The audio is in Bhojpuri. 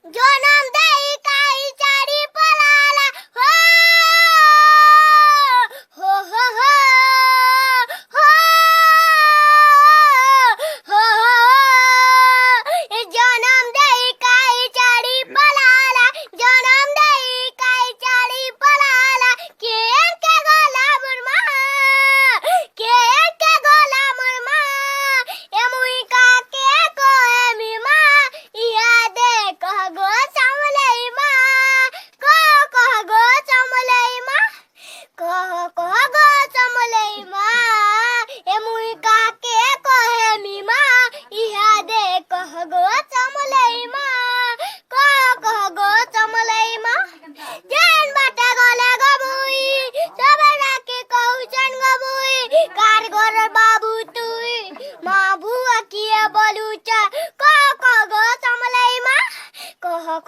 जनम देई काई चारी पलाला हो हो हो हो हो हो जनम देई काई चारी पलाला जनम देई काई चारी पलाला के गोला मुरमा के गोला मुरमा ए मुई का के को ए मी माँ इया दे कह गो समलई माँ कह गो समलई माँ कह गो समलई माँ ए मुई का के को ए मी माँ इया दे कह गो समलई माँ कह गो समलई माँ जेन बाटे गले गबुई सबरा के कहउचन गबुई कार घर बाबू तुई माँ बुआ किए बोलुचा कह गो समलई माँ कह